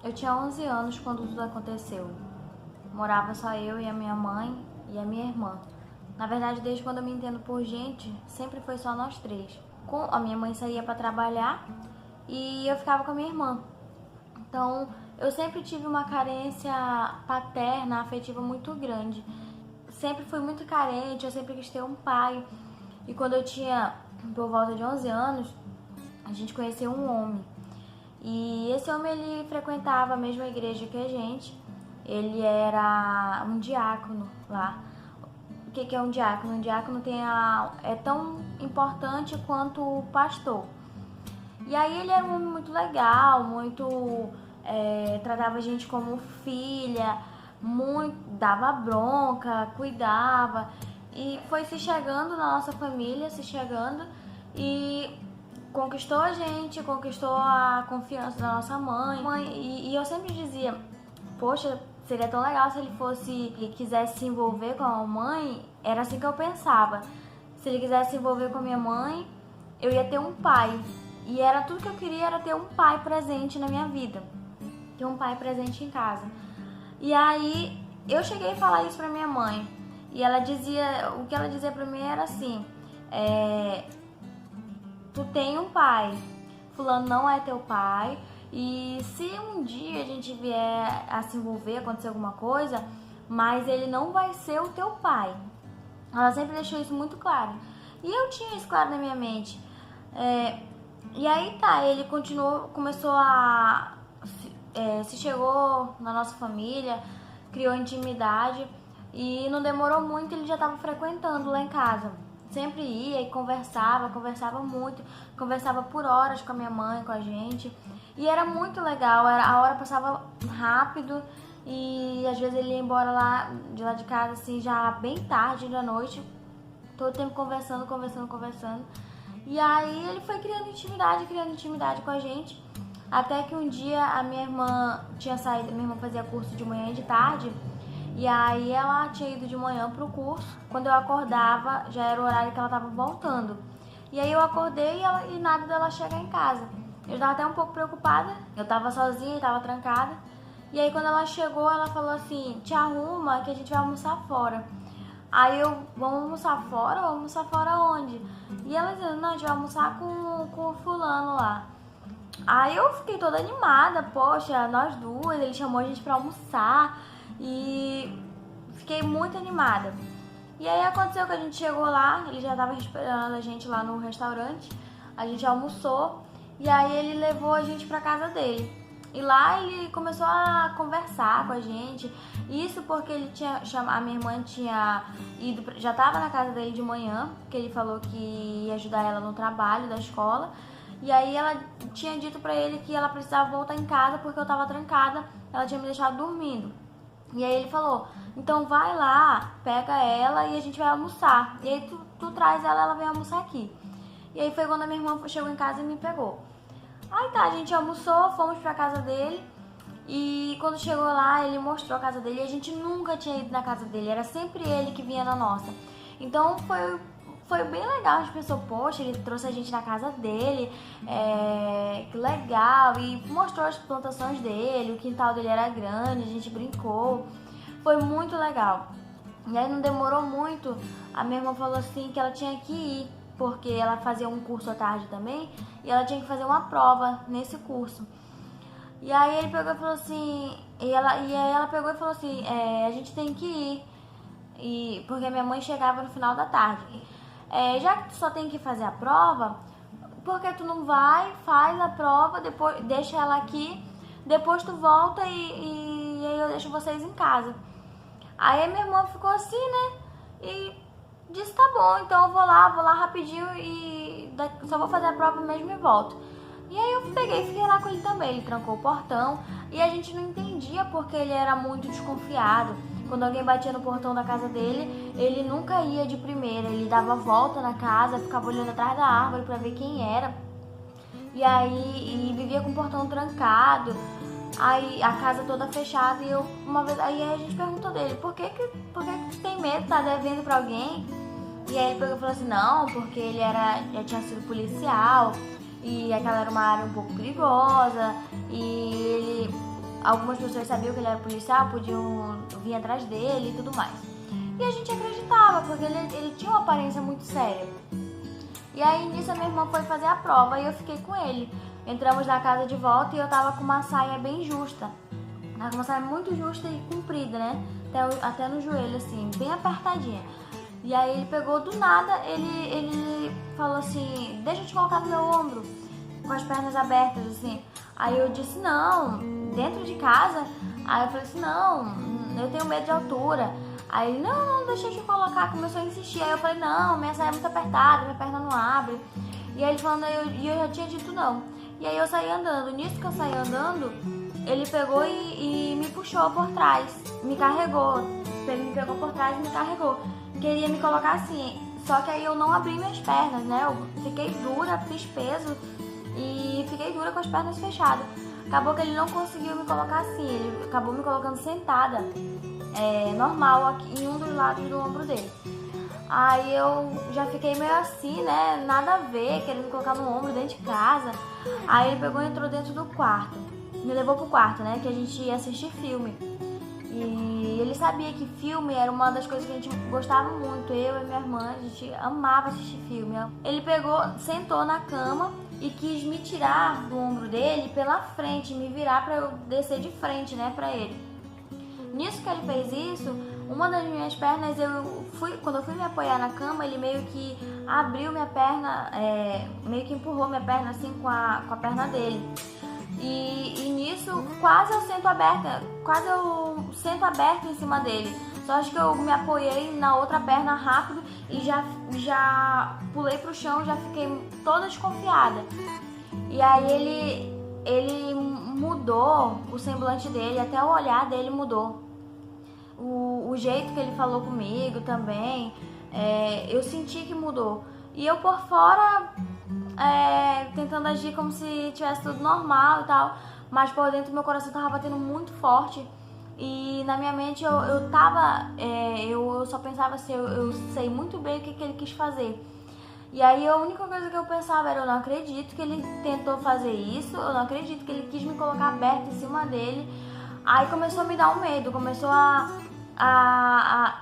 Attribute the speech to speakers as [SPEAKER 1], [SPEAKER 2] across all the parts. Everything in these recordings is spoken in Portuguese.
[SPEAKER 1] Eu tinha 11 anos quando tudo aconteceu. Morava só eu e a minha mãe e a minha irmã. Na verdade, desde quando eu me entendo por gente, sempre foi só nós três. A minha mãe saía para trabalhar e eu ficava com a minha irmã. Então, eu sempre tive uma carência paterna, afetiva muito grande. Sempre fui muito carente, eu sempre quis ter um pai. E quando eu tinha por volta de 11 anos, a gente conheceu um homem. E esse homem, ele frequentava a mesma igreja que a gente. Ele era um diácono lá. O que é um diácono? Um diácono é tão importante quanto o pastor. E aí ele era um homem muito legal, tratava a gente como filha, dava bronca, cuidava. E foi se chegando na nossa família, e conquistou a gente, conquistou a confiança da nossa mãe. E eu sempre dizia, poxa, seria tão legal se ele fosse e quisesse se envolver com a mãe. Era assim que eu pensava. Se ele quisesse se envolver com a minha mãe, eu ia ter um pai. E era tudo que eu queria, era ter um pai presente na minha vida. Ter um pai presente em casa. E aí, eu cheguei a falar isso pra minha mãe. E o que ela dizia pra mim era assim, tu tem um pai, fulano não é teu pai, e se um dia a gente vier a se envolver, acontecer alguma coisa, mas ele não vai ser o teu pai. Ela sempre deixou isso muito claro. E eu tinha isso claro na minha mente. E aí ele se chegou na nossa família, criou intimidade, e não demorou muito, ele já estava frequentando lá em casa. Sempre ia e conversava muito, conversava por horas com a minha mãe, com a gente. E era muito legal, a hora passava rápido e às vezes ele ia embora de lá de casa assim, já bem tarde da noite, todo o tempo conversando. E aí ele foi criando intimidade com a gente, até que um dia a minha irmã tinha saído, minha irmã fazia curso de manhã e de tarde, e aí ela tinha ido de manhã pro curso. Quando eu acordava, já era o horário que ela tava voltando. E aí eu acordei e nada dela chegar em casa. Eu estava até um pouco preocupada, eu tava sozinha, tava trancada. E aí quando ela chegou, ela falou assim, te arruma que a gente vai almoçar fora. Aí vamos almoçar fora? Vamos almoçar fora onde? E ela dizendo, não, a gente vai almoçar com o fulano lá. Aí eu fiquei toda animada, poxa, nós duas, ele chamou a gente pra almoçar e fiquei muito animada. E aí aconteceu que a gente chegou lá, ele já tava esperando a gente lá no restaurante, a gente almoçou e aí ele levou a gente pra casa dele. E lá ele começou a conversar com a gente. Isso porque a minha irmã tinha ido, já estava na casa dele de manhã, porque ele falou que ia ajudar ela no trabalho da escola. E aí ela tinha dito pra ele que ela precisava voltar em casa porque eu tava trancada, ela tinha me deixado dormindo. E aí ele falou, então vai lá, pega ela e a gente vai almoçar. E aí tu traz ela vem almoçar aqui. E aí foi quando a minha irmã chegou em casa e me pegou. Aí a gente almoçou, fomos pra casa dele. E quando chegou lá, ele mostrou a casa dele. E a gente nunca tinha ido na casa dele, era sempre ele que vinha na nossa. Então foi bem legal. A gente pensou, poxa, ele trouxe a gente na casa dele, que legal. E mostrou as plantações dele, o quintal dele era grande, a gente brincou. Foi muito legal. E aí não demorou muito, a minha irmã falou assim que ela tinha que ir, porque ela fazia um curso à tarde também, e ela tinha que fazer uma prova nesse curso. E aí ele pegou e falou assim, e aí ela pegou e falou assim, a gente tem que ir, porque minha mãe chegava no final da tarde. Já que tu só tem que fazer a prova, por que tu não vai, faz a prova, depois deixa ela aqui, depois tu volta e aí eu deixo vocês em casa. Aí a minha irmã ficou assim, né, e disse, tá bom, então eu vou lá rapidinho e só vou fazer a prova mesmo e volto. E aí eu fiquei lá com ele também, ele trancou o portão e a gente não entendia porque ele era muito desconfiado. Quando alguém batia no portão da casa dele, ele nunca ia de primeira, ele dava volta na casa, ficava olhando atrás da árvore pra ver quem era. E aí vivia com o portão trancado, aí a casa toda fechada. E aí a gente perguntou dele, por que tu tem medo, tá devendo pra alguém? E aí ele pegou e falou assim, não, porque ele já tinha sido policial e aquela era uma área um pouco perigosa e algumas pessoas sabiam que ele era policial, podiam vir atrás dele e tudo mais. E a gente acreditava, porque ele tinha uma aparência muito séria. E aí nisso a minha irmã foi fazer a prova e eu fiquei com ele. Entramos na casa de volta e eu tava com uma saia bem justa. Tava com uma saia muito justa e comprida, né? Até no joelho, assim, bem apertadinha. E aí ele pegou do nada, ele falou assim, deixa eu te colocar no meu ombro, com as pernas abertas, assim. Aí eu disse, não, dentro de casa. Aí eu falei assim, não, eu tenho medo de altura. Aí ele, não, deixa eu te colocar, começou a insistir. Aí eu falei, não, minha saia é muito apertada, minha perna não abre. E aí ele falando, e eu já tinha dito não. E aí eu saí andando, nisso que eu saí andando, ele pegou e me puxou por trás, me carregou. Ele me pegou por trás e me carregou. Queria me colocar assim, só que aí eu não abri minhas pernas, né? Eu fiquei dura, fiz peso e fiquei dura com as pernas fechadas. Acabou que ele não conseguiu me colocar assim, ele acabou me colocando sentada, normal, aqui, em um dos lados do ombro dele. Aí eu já fiquei meio assim, né? Nada a ver, querendo me colocar no ombro dentro de casa. Aí ele pegou e entrou dentro do quarto, me levou pro quarto, né? Que a gente ia assistir filme. E ele sabia que filme era uma das coisas que a gente gostava muito, eu e minha irmã, a gente amava assistir filme. Ele pegou, sentou na cama e quis me tirar do ombro dele pela frente, me virar pra eu descer de frente, né, pra ele. Nisso que ele fez isso, uma das minhas pernas, quando eu fui me apoiar na cama, ele meio que abriu minha perna, meio que empurrou minha perna assim com a perna dele. E nisso, quase eu sento aberta em cima dele. Só acho que eu me apoiei na outra perna rápido e já pulei pro chão, já fiquei toda desconfiada. E aí ele mudou o semblante dele, até o olhar dele mudou. O jeito que ele falou comigo também, eu senti que mudou. E eu por fora, tentando agir como se tivesse tudo normal e tal, mas por dentro meu coração tava batendo muito forte. E na minha mente eu só pensava assim, eu sei muito bem o que ele quis fazer. E aí a única coisa que eu pensava era, eu não acredito que ele tentou fazer isso, eu não acredito que ele quis me colocar aberta em cima dele. Aí começou a me dar um medo,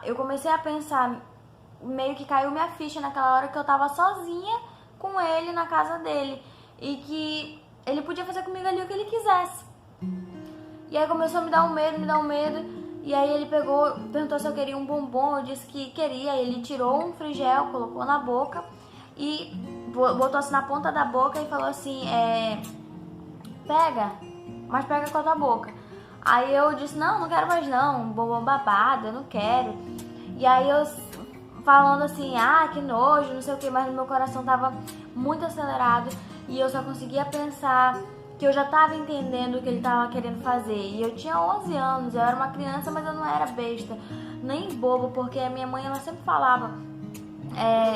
[SPEAKER 1] eu comecei a pensar, meio que caiu minha ficha naquela hora que eu tava sozinha com ele na casa dele e que ele podia fazer comigo ali o que ele quisesse. E aí começou a me dar um medo, e aí ele perguntou se eu queria um bombom, eu disse que queria, ele tirou um frigel, colocou na boca e botou assim na ponta da boca e falou assim, pega, mas pega com a tua boca. Aí eu disse, não quero mais não, um bombom babado, eu não quero. E aí eu falando assim, que nojo, não sei o que, mas meu coração tava muito acelerado e eu só conseguia pensar que eu já tava entendendo o que ele tava querendo fazer. E eu tinha 11 anos, eu era uma criança, mas eu não era besta, nem bobo, porque a minha mãe, ela sempre falava,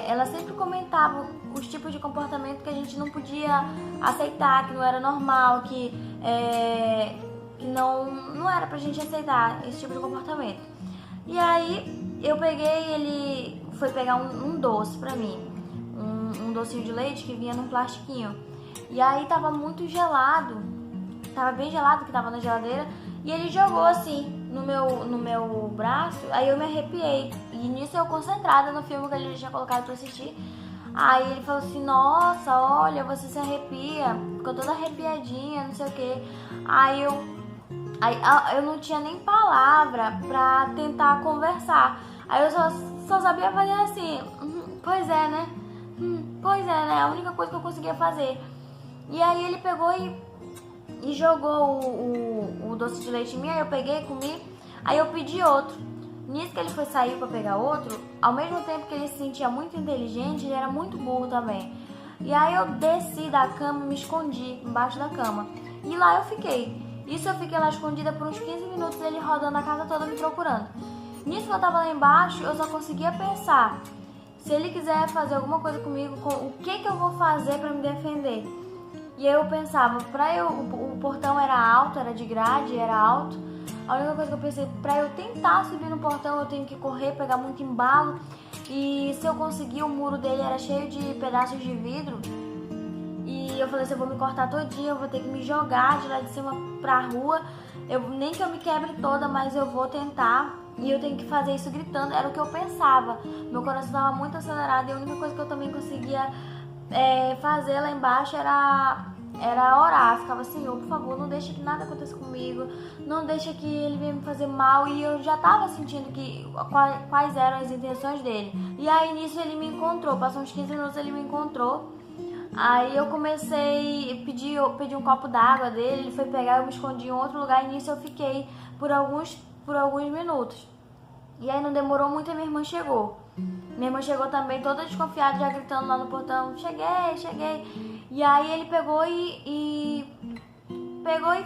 [SPEAKER 1] ela sempre comentava os tipos de comportamento que a gente não podia aceitar, que não era normal, que não era pra gente aceitar esse tipo de comportamento. E aí eu peguei, ele foi pegar um doce pra mim, um docinho de leite que vinha num plastiquinho. E aí tava muito gelado, tava bem gelado, que tava na geladeira, e ele jogou assim no meu braço, aí eu me arrepiei. E nisso eu concentrada no filme que ele tinha colocado pra assistir. Aí ele falou assim, nossa, olha, você se arrepia, ficou toda arrepiadinha, não sei o que. Aí eu não tinha nem palavra pra tentar conversar. Aí eu só sabia fazer assim, pois é, né? Pois é, né? A única coisa que eu conseguia fazer. E aí ele pegou e jogou o doce de leite em mim, aí eu peguei, comi, aí eu pedi outro. Nisso que ele foi sair pra pegar outro, ao mesmo tempo que ele se sentia muito inteligente, ele era muito burro também. E aí eu desci da cama e me escondi embaixo da cama. E lá eu fiquei. Isso eu fiquei lá escondida por uns 15 minutos, ele rodando a casa toda me procurando. Nisso que eu tava lá embaixo, eu só conseguia pensar, se ele quiser fazer alguma coisa comigo, o que eu vou fazer pra me defender? E aí eu pensava, o portão era alto, era de grade, era alto. A única coisa que eu pensei, pra eu tentar subir no portão, eu tenho que correr, pegar muito embalo. E se eu conseguir, o muro dele era cheio de pedaços de vidro. E eu falei assim, eu vou me cortar todinha, eu vou ter que me jogar de lá de cima pra rua. Nem que eu me quebre toda, mas eu vou tentar. E eu tenho que fazer isso gritando, era o que eu pensava. Meu coração estava muito acelerado e a única coisa que eu também conseguia fazer lá embaixo era orar. Eu ficava, Senhor, por favor, não deixa que nada aconteça comigo, não deixa que ele venha me fazer mal. E eu já estava sentindo quais eram as intenções dele. E aí nisso ele me encontrou, passou uns 15 minutos ele me encontrou. Aí eu comecei, pedi um copo d'água dele, ele foi pegar, eu me escondi em outro lugar e nisso eu fiquei por alguns minutos. E aí não demorou muito e minha irmã chegou. Minha irmã chegou também toda desconfiada, já gritando lá no portão, cheguei. E aí ele pegou e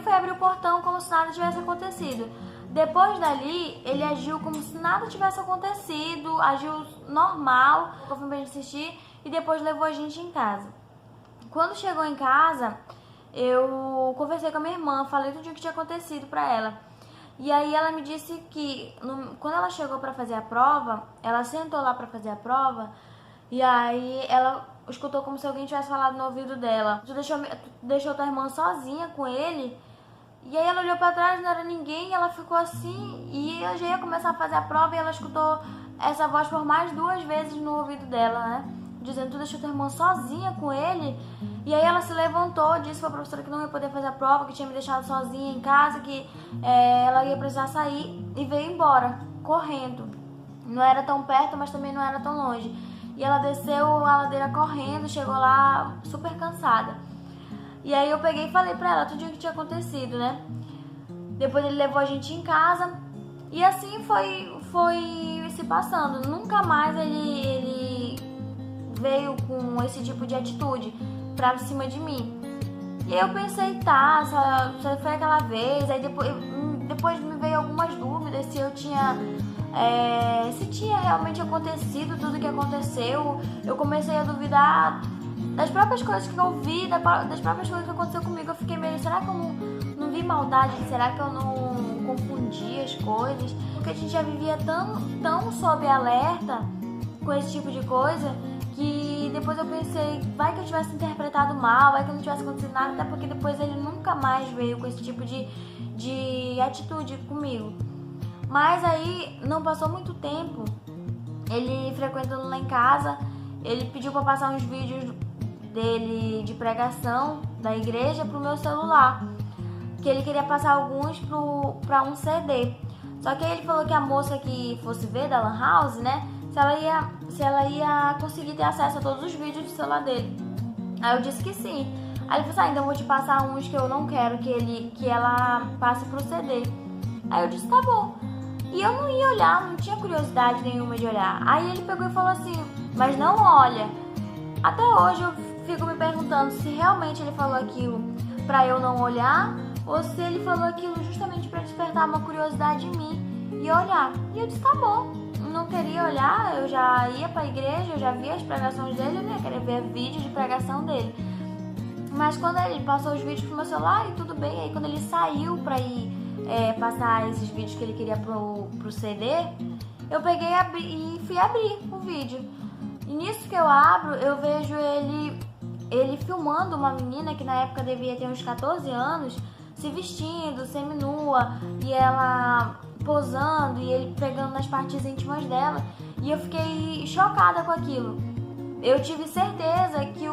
[SPEAKER 1] foi abrir o portão como se nada tivesse acontecido. Depois dali, ele agiu como se nada tivesse acontecido, agiu normal, conforme pra gente assistir, e depois levou a gente em casa. Quando chegou em casa, eu conversei com a minha irmã, falei tudo o que tinha acontecido pra ela. E aí ela me disse que quando ela chegou pra fazer a prova, ela sentou lá pra fazer a prova, e aí ela escutou como se alguém tivesse falado no ouvido dela. Tu deixou tua irmã sozinha com ele? E aí ela olhou pra trás, não era ninguém, e ela ficou assim, e eu já ia começar a fazer a prova, e ela escutou essa voz por mais 2 vezes no ouvido dela, né? Dizendo, tu deixou tua irmã sozinha com ele? E aí ela se levantou, disse pra professora que não ia poder fazer a prova, que tinha me deixado sozinha em casa, que ela ia precisar sair, e veio embora, correndo. Não era tão perto, mas também não era tão longe. E ela desceu a ladeira correndo, chegou lá super cansada. E aí eu peguei e falei pra ela tudo o que tinha acontecido, né? Depois ele levou a gente em casa, e assim foi se passando. Nunca mais ele veio com esse tipo de atitude pra cima de mim. E aí eu pensei, tá, só foi aquela vez. Aí depois me veio algumas dúvidas se tinha realmente acontecido tudo que aconteceu. Eu comecei a duvidar das próprias coisas que eu vi, das próprias coisas que aconteceu comigo. Eu fiquei meio, será que eu não vi maldade? Será que eu não confundi as coisas? Porque a gente já vivia tão sob alerta com esse tipo de coisa, que depois eu pensei, vai que eu tivesse interpretado mal, vai que não tivesse acontecido nada, até porque depois ele nunca mais veio com esse tipo de atitude comigo. Mas aí não passou muito tempo, ele frequentando lá em casa, ele pediu pra passar uns vídeos dele de pregação da igreja pro meu celular, que ele queria passar alguns pra um CD. Só que aí ele falou que a moça que fosse ver da Lan House, né, se ela ia conseguir ter acesso a todos os vídeos do celular dele. Aí eu disse que sim. Aí ele falou assim, então eu vou te passar uns que eu não quero que ela passe pro CD. Aí eu disse, tá bom. E eu não ia olhar, não tinha curiosidade nenhuma de olhar. Aí ele pegou e falou assim, mas não olha. Até hoje eu fico me perguntando se realmente ele falou aquilo pra eu não olhar, ou se ele falou aquilo justamente pra despertar uma curiosidade em mim e olhar. E eu disse, tá bom. Não queria olhar, eu já ia pra igreja, eu já via as pregações dele, eu não ia querer ver vídeo de pregação dele. Mas quando ele passou os vídeos pro meu celular, e tudo bem, aí quando ele saiu pra ir passar esses vídeos que ele queria pro CD, eu peguei e fui abrir o vídeo. E nisso que eu abro, eu vejo ele filmando uma menina que na época devia ter uns 14 anos, se vestindo, seminua, e ela posando, e ele pegando nas partes íntimas dela. E eu fiquei chocada com aquilo. Eu tive certeza que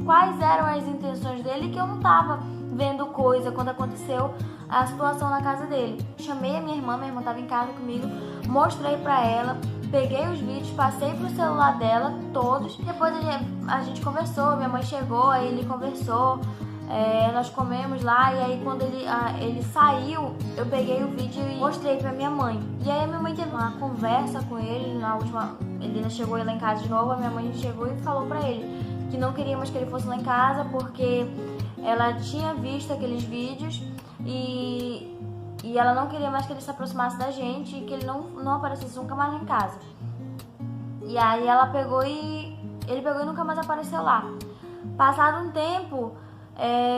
[SPEAKER 1] quais eram as intenções dele, que eu não tava vendo coisa quando aconteceu a situação na casa dele. Chamei a minha irmã estava em casa comigo, mostrei pra ela, peguei os vídeos, passei pro celular dela, todos. Depois a gente conversou, minha mãe chegou, aí ele conversou, nós comemos lá, e aí quando ele saiu, eu peguei o vídeo e mostrei pra minha mãe. E aí a minha mãe teve uma conversa com ele, ele ainda chegou lá em casa de novo, a minha mãe chegou e falou pra ele que não queria mais que ele fosse lá em casa, porque ela tinha visto aqueles vídeos e ela não queria mais que ele se aproximasse da gente e que ele não aparecesse nunca mais lá em casa. E aí ele pegou e nunca mais apareceu lá. Passado um tempo,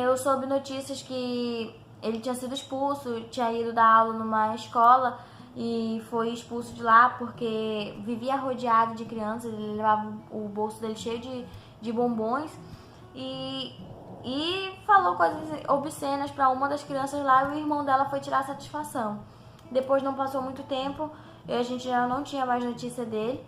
[SPEAKER 1] eu soube notícias que ele tinha sido expulso, tinha ido dar aula numa escola e foi expulso de lá porque vivia rodeado de crianças. Ele levava o bolso dele cheio de bombons e falou coisas obscenas para uma das crianças lá, e o irmão dela foi tirar satisfação. Depois não passou muito tempo e a gente já não tinha mais notícia dele.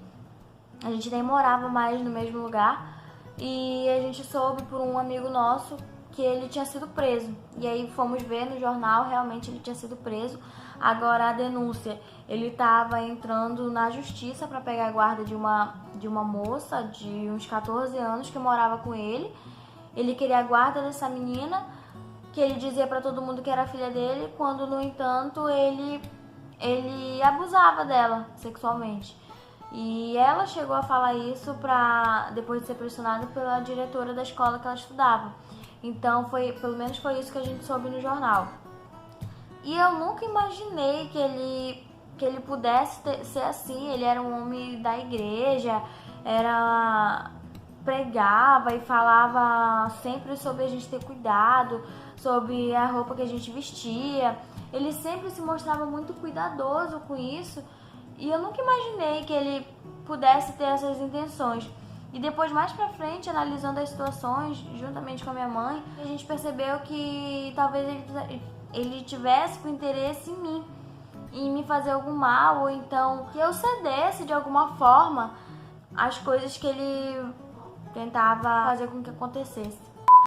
[SPEAKER 1] A gente nem morava mais no mesmo lugar e a gente soube por um amigo nosso que ele tinha sido preso. E aí fomos ver no jornal, realmente ele tinha sido preso. Agora a denúncia, ele estava entrando na justiça para pegar a guarda de uma moça de uns 14 anos que morava com ele. Ele queria a guarda dessa menina, que ele dizia para todo mundo que era filha dele, quando no entanto ele abusava dela sexualmente. E ela chegou a falar isso depois de ser pressionada pela diretora da escola que ela estudava. Então, pelo menos foi isso que a gente soube no jornal. E eu nunca imaginei que ele pudesse ser assim. Ele era um homem da igreja, pregava e falava sempre sobre a gente ter cuidado, sobre a roupa que a gente vestia. Ele sempre se mostrava muito cuidadoso com isso. E eu nunca imaginei que ele pudesse ter essas intenções. E depois, mais pra frente, analisando as situações, juntamente com a minha mãe, a gente percebeu que talvez ele tivesse com interesse em mim, em me fazer algum mal, ou então que eu cedesse de alguma forma as coisas que ele tentava fazer com que acontecesse.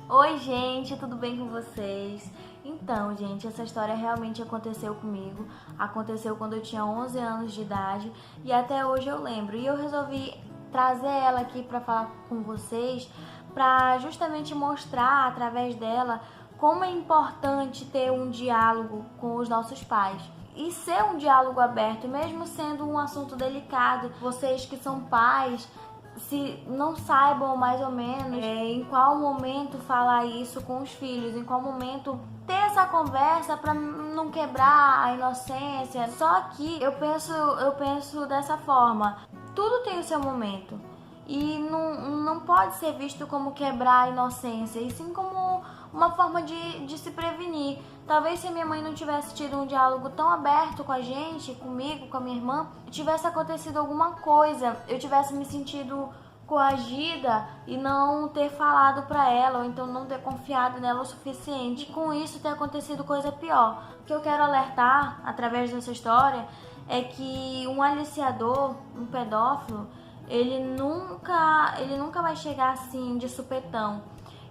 [SPEAKER 1] Oi, gente, tudo bem com vocês? Então, gente, essa história realmente aconteceu comigo. Aconteceu quando eu tinha 11 anos de idade e até hoje eu lembro. E eu resolvi trazer ela aqui para falar com vocês, para justamente mostrar através dela como é importante ter um diálogo com os nossos pais. E ser um diálogo aberto, mesmo sendo um assunto delicado. Vocês que são pais, se não saibam mais ou menos em qual momento falar isso com os filhos, em qual momento ter essa conversa para não quebrar a inocência. Só que eu penso dessa forma: tudo tem o seu momento e não pode ser visto como quebrar a inocência, e sim como uma forma de se prevenir. Talvez se a minha mãe não tivesse tido um diálogo tão aberto com a gente, comigo, com a minha irmã, tivesse acontecido alguma coisa, eu tivesse me sentido coagida e não ter falado pra ela, ou então não ter confiado nela o suficiente. E com isso ter acontecido coisa pior. O que eu quero alertar através dessa história é que um aliciador, um pedófilo, ele nunca vai chegar assim de supetão.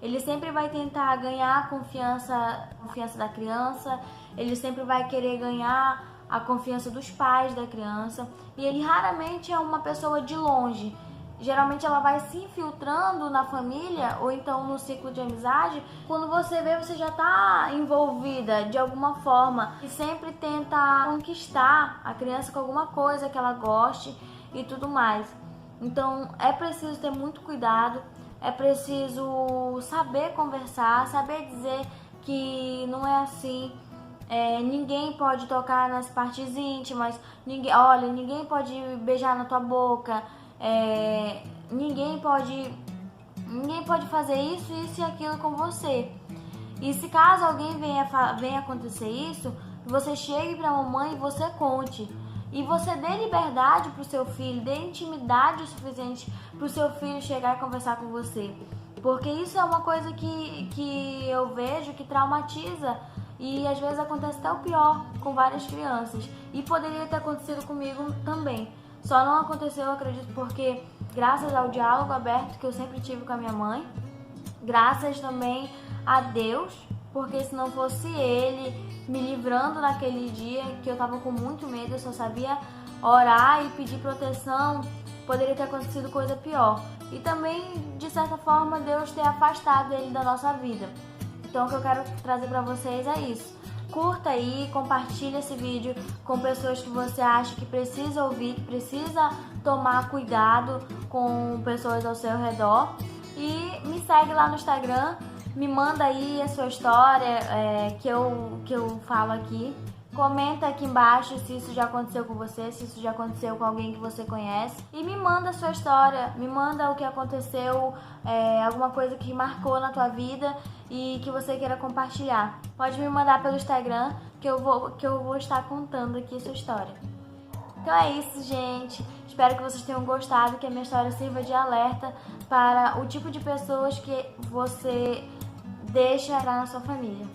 [SPEAKER 1] Ele sempre vai tentar ganhar a confiança da criança, ele sempre vai querer ganhar a confiança dos pais da criança, e ele raramente é uma pessoa de longe. Geralmente ela vai se infiltrando na família ou então no ciclo de amizade. Quando você vê, você já está envolvida de alguma forma e sempre tenta conquistar a criança com alguma coisa que ela goste e tudo mais. Então é preciso ter muito cuidado. É preciso saber conversar, saber dizer que não é assim. Ninguém pode tocar nas partes íntimas, ninguém pode beijar na tua boca, ninguém pode fazer isso e aquilo com você. E se caso alguém venha acontecer isso, você chegue pra mamãe e você conte. E você dê liberdade pro seu filho, dê intimidade o suficiente pro seu filho chegar e conversar com você. Porque isso é uma coisa que eu vejo que traumatiza e às vezes acontece até o pior com várias crianças. E poderia ter acontecido comigo também. Só não aconteceu, eu acredito, porque graças ao diálogo aberto que eu sempre tive com a minha mãe, graças também a Deus, porque se não fosse Ele me livrando naquele dia que eu tava com muito medo, eu só sabia orar e pedir proteção, poderia ter acontecido coisa pior. E também, de certa forma, Deus ter afastado ele da nossa vida. Então o que eu quero trazer pra vocês é isso. Curta aí, compartilha esse vídeo com pessoas que você acha que precisa ouvir, que precisa tomar cuidado com pessoas ao seu redor. E me segue lá no Instagram, me manda aí a sua história que eu falo aqui. Comenta aqui embaixo se isso já aconteceu com você, se isso já aconteceu com alguém que você conhece. E me manda a sua história, me manda o que aconteceu, alguma coisa que marcou na tua vida e que você queira compartilhar. Pode me mandar pelo Instagram que eu vou estar contando aqui a sua história. Então é isso, gente. Espero que vocês tenham gostado, que a minha história sirva de alerta para o tipo de pessoas que você deixa entrar na sua família.